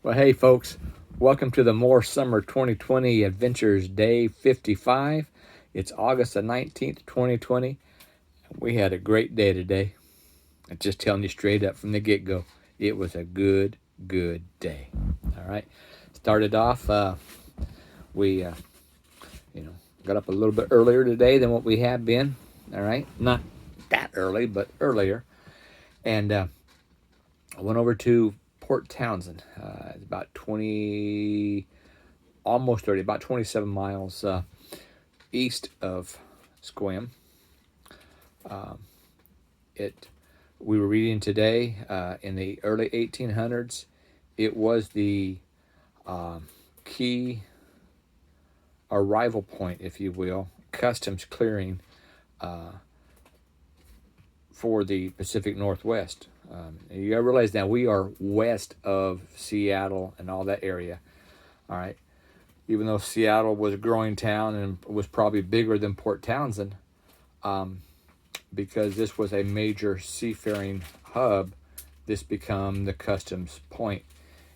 Well, hey, folks, welcome to the More Summer 2020 Adventures Day 55. It's August the 19th, 2020. We had a great day today. I'm just telling you straight up from the get go. It was a good day. All right. Started off, we, got up a little bit earlier today than what we had been. All right. Not that early, but earlier. And I went over to Port Townsend. It's about 20, almost 30, about 27 miles east of Squim. It We were reading today in the early 1800s. It was the key arrival point, if you will, customs clearing for the Pacific Northwest. You gotta realize now we are west of Seattle and all that area. All right. Even though Seattle was a growing town and was probably bigger than Port Townsend, because this was a major seafaring hub, this became the customs point.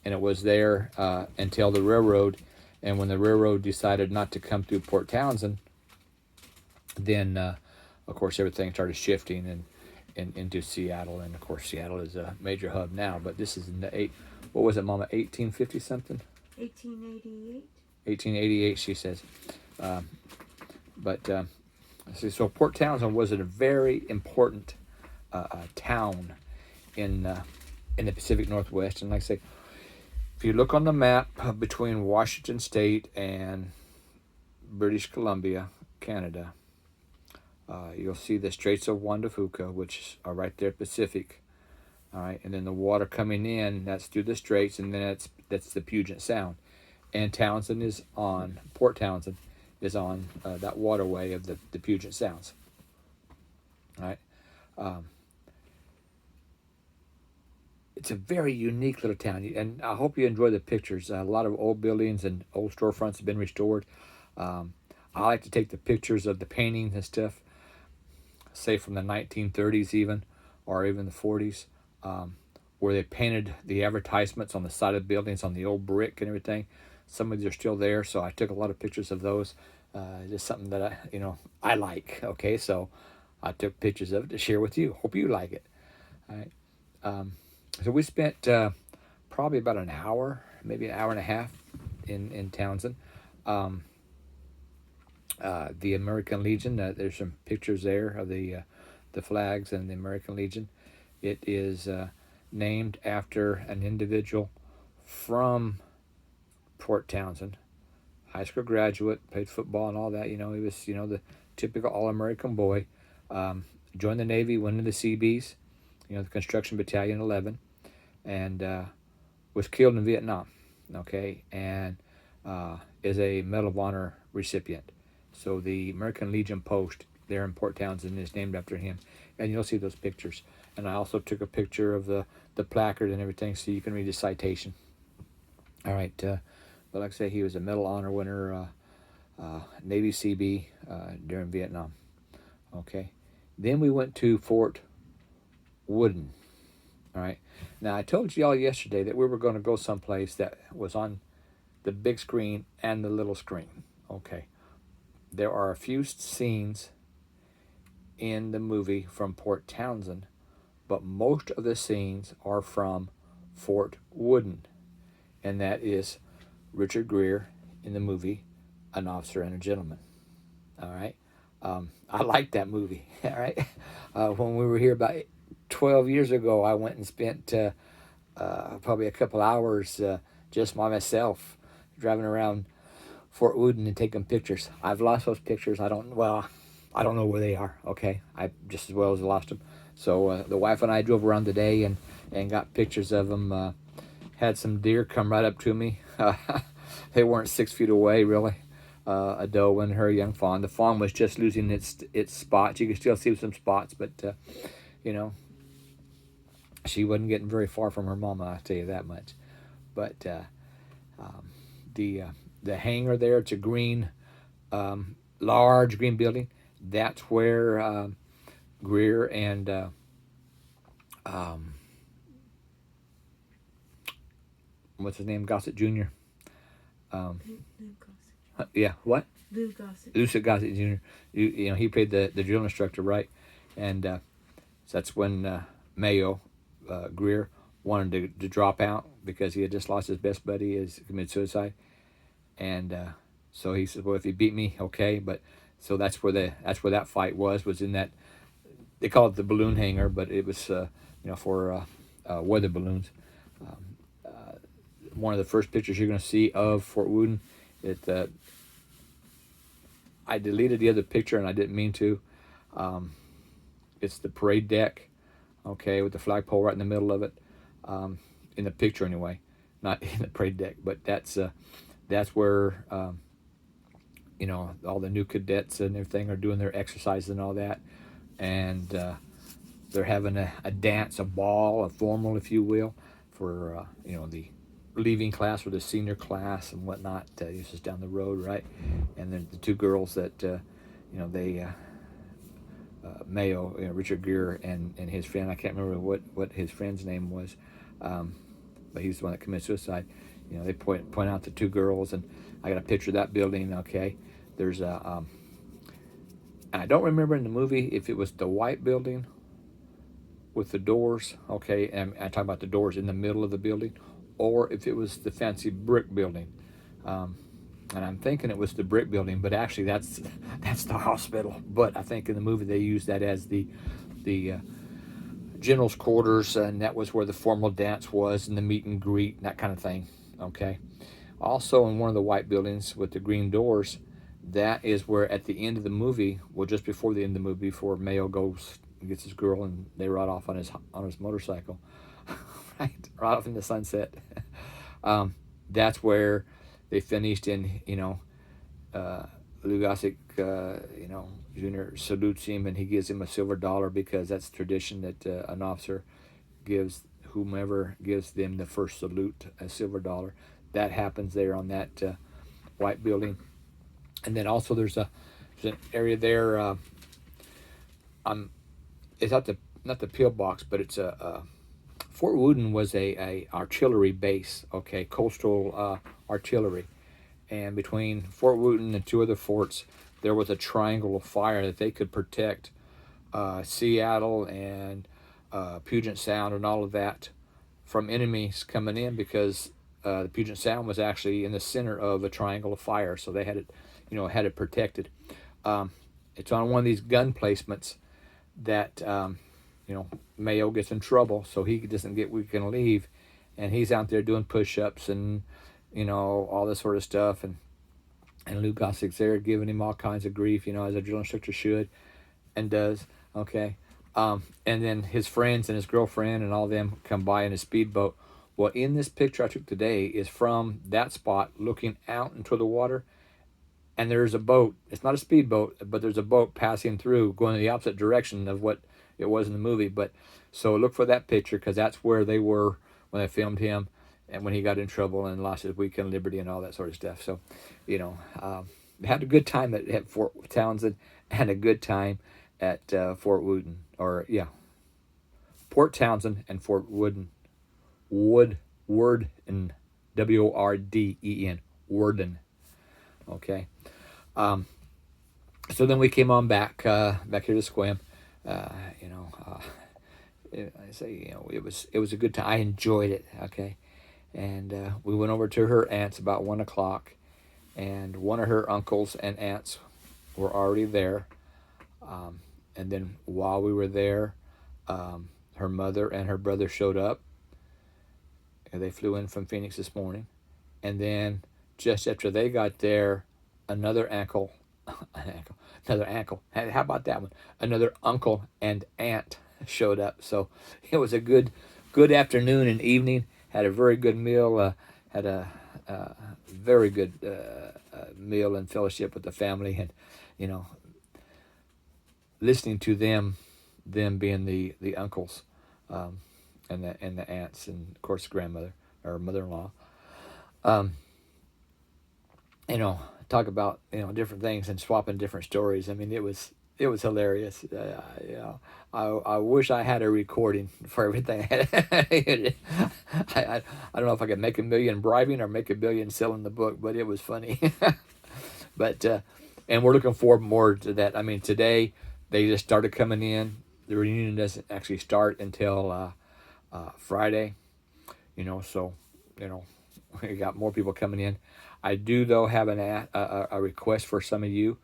And it was there until the railroad. And when the railroad decided not to come through Port Townsend, then, of course, everything started shifting and into Seattle. And, of course, Seattle is a major hub now. But this is in the what was it, Mama, 1850 something? 1888. 1888, she says. So Port Townsend was a very important town in the Pacific Northwest. And like I say, if you look on the map between Washington State and British Columbia, Canada, you'll see the Straits of Juan de Fuca, which are right there, Pacific. All right, and then the water coming in, that's through the straits, and then that's the Puget Sound. And Port Townsend is on that waterway of the Puget Sounds. All right. It's a very unique little town, and I hope you enjoy the pictures. A lot of old buildings and old storefronts have been restored. I like to take the pictures of the paintings and stuff, say from the 1930s even, or even the 40s, where they painted the advertisements on the side of the buildings on the old brick and everything. Some of these are still there, so I took a lot of pictures of those. Just something that I like. Okay, so I took pictures of it to share with you. Hope you like it. All right. So we spent probably about an hour, maybe an hour and a half in Townsend. The American Legion. There's some pictures there of the flags and the American Legion. It is named after an individual from Port Townsend, high school graduate, played football and all that. He was the typical all-American boy. Joined the Navy, went into the Seabees, the Construction Battalion 11, and was killed in Vietnam. Okay, and is a Medal of Honor recipient. So the American Legion post there in Port Townsend is named after him, and you'll see those pictures. And I also took a picture of the placard and everything, so you can read the citation. All right, but like I say, he was a Medal of Honor winner, Navy CB during Vietnam. Okay, then we went to Fort Woodin. All right, now I told y'all yesterday that we were going to go someplace that was on the big screen and the little screen. Okay, there are a few scenes in the movie from Port Townsend, but most of the scenes are from Fort Woodin, and that is Richard Gere in the movie An Officer and a Gentleman. All right. I like that movie. All right. When we were here about 12 years ago, I went and spent probably a couple hours just by myself driving around Fort Woodin and taking pictures. I've lost those pictures. I don't know where they are. Okay. I just as well as lost them. So the wife and I drove around today and got pictures of them. Had some deer come right up to me. They weren't 6 feet away, really. A doe and her young fawn. The fawn was just losing its spots. You could still see some spots, but she wasn't getting very far from her mama. I'll tell you that much. But the hangar there, it's a green, large green building. That's where Greer and what's his name, Gossett Jr. Lou Gossett. Yeah, what? Lou Gossett. Lou Gossett Jr. You know, he played the drill instructor, right? And so that's when Mayo Greer wanted to drop out because he had just lost his best buddy, as committed suicide, and so he said, "Well, if you beat me, okay." But so that's where that fight was in that, they call it the balloon hangar, but it was for weather balloons. One of the first pictures you're going to see of Fort Woodin. I deleted the other picture and I didn't mean to. It's the parade deck, okay, with the flagpole right in the middle of it, in the picture anyway, not in the parade deck. But that's where all the new cadets and everything are doing their exercises and all that, and they're having a dance, a ball, a formal, if you will, for the leaving class or the senior class and whatnot. This is down the road, right? And then the two girls that they Mayo, Richard Gere and his friend, I can't remember what his friend's name was, but he's the one that committed suicide. They point out the two girls, and I got a picture of that building. Okay, there's and I don't remember in the movie if it was the white building with the doors, okay, and I talk about the doors in the middle of the building, or if it was the fancy brick building. And I'm thinking it was the brick building, but actually that's the hospital. But I think in the movie they used that as the general's quarters, and that was where the formal dance was and the meet and greet and that kind of thing. Okay. Also, in one of the white buildings with the green doors, that is where at the end of the movie, well, just before the end of the movie, before Mayo goes and gets his girl and they ride off on his motorcycle, right off in the sunset. That's where they finished, and Lou Gossett, Jr. salutes him, and he gives him a silver dollar because that's tradition that an officer gives whomever gives them the first salute a silver dollar. That happens there on that white building, and then also there's an area there. It's not the pillbox, but it's Fort Woodin was a artillery base, okay, coastal artillery. And between Fort Woodin and two other forts, there was a triangle of fire that they could protect Seattle and Puget Sound and all of that from enemies coming in, because the Puget Sound was actually in the center of a triangle of fire, so they had it protected. It's on one of these gun placements that Mayo gets in trouble, so he doesn't get weekend leave, and he's out there doing push-ups and all this sort of stuff, and Lou Gossett's there giving him all kinds of grief, as a drill instructor should and does. Okay, and then his friends and his girlfriend and all of them come by in a speedboat. Well, in this picture I took today is from that spot looking out into the water, and there's a boat. It's not a speedboat, but there's a boat passing through, going in the opposite direction of what it was in the movie. But so look for that picture, because that's where they were when they filmed him, and when he got in trouble and lost his weekend liberty and all that sort of stuff. So, had a good time at Fort Townsend and a good time at Fort Woodin, Port Townsend and Fort Woodin, Worden, Worden, Worden. Okay. So then we came on back here to Sequim. I say, it was a good time. I enjoyed it. Okay. And we went over to her aunt's about 1:00, and one of her uncles and aunts were already there. And then while we were there, her mother and her brother showed up. And they flew in from Phoenix this morning. And then just after they got there, another uncle. How about that one? Another uncle and aunt showed up. So it was a good afternoon and evening. Had a very good meal. Had a very good meal and fellowship with the family, and listening to them being the uncles, and the aunts, and of course grandmother or mother-in-law. Talk about different things and swapping different stories. I mean, it was It was hilarious. I wish I had a recording for everything. I don't know if I could make a million bribing or make a billion selling the book, but it was funny. But and we're looking forward more to that. I mean, today they just started coming in. The reunion doesn't actually start until Friday. So you know we got more people coming in. I do though have a request for some of you,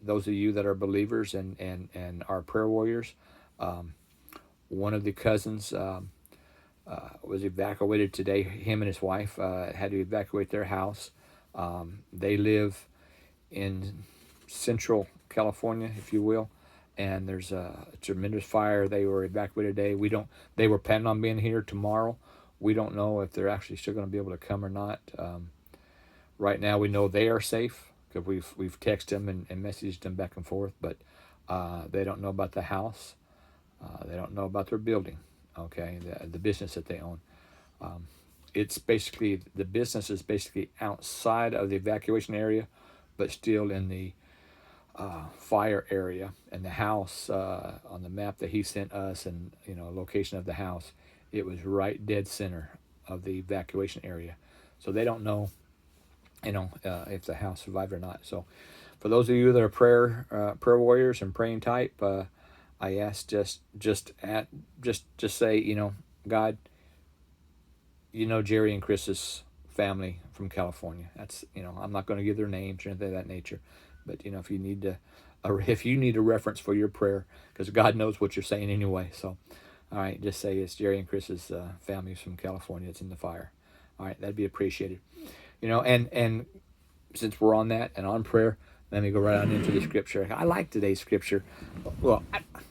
those of you that are believers and are prayer warriors. Um, One of the cousins was evacuated today. Him and his wife had to evacuate their house. They live in central California, if you will, and there's a tremendous fire. They were evacuated today. We don't. They were planning on being here tomorrow. We don't know if they're actually still going to be able to come or not. Right now, we know they are safe because we've texted them and messaged them back and forth, but they don't know about the house. They don't know about their building. Okay, the business that they own. Um, it's basically the business is basically outside of the evacuation area, but still in the fire area. And the house on the map that he sent us, and location of the house, it was right dead center of the evacuation area. So they don't know, if the house survived or not. So, for those of you that are prayer warriors and praying type, I ask just say, God, Jerry and Chris's family from California. That's I'm not going to give their names or anything of that nature, but if you need to, or if you need a reference for your prayer, because God knows what you're saying anyway. So, all right, just say it's Jerry and Chris's family from California. It's in the fire. All right, that'd be appreciated. And since we're on that and on prayer, let me go right on into the scripture. I like today's scripture. Well,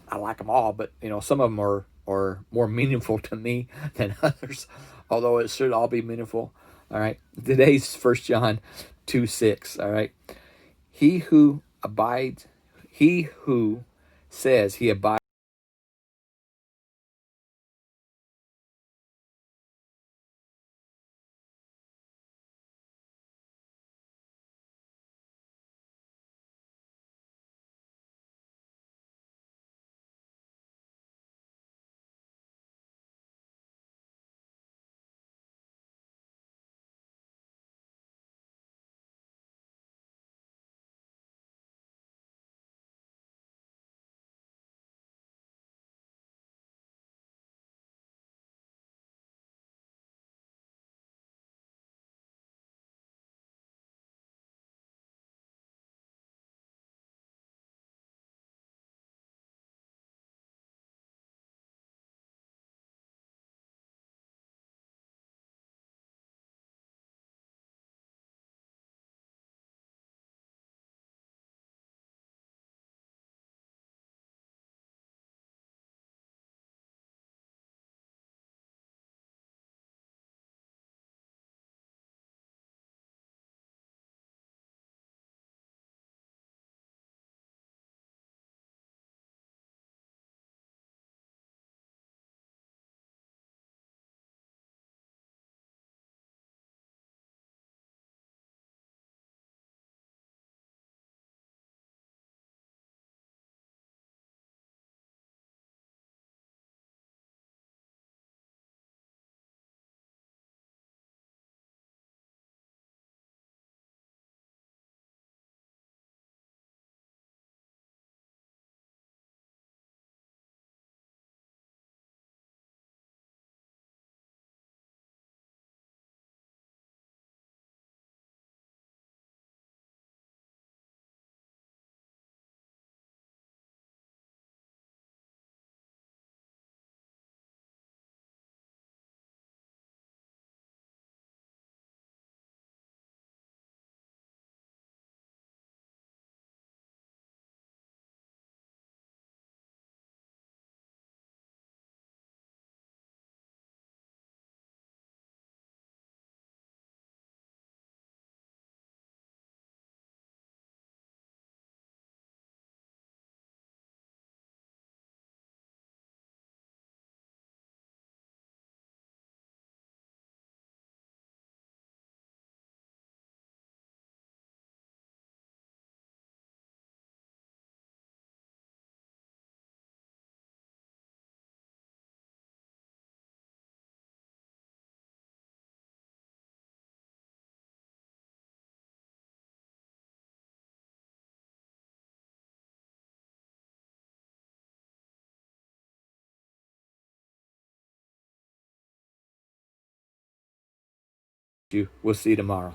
I like them all, but some of them are more meaningful to me than others. Although it should all be meaningful. All right, today's 1 John 2:6. All right, he who abides, he who says he abides. We'll see you tomorrow.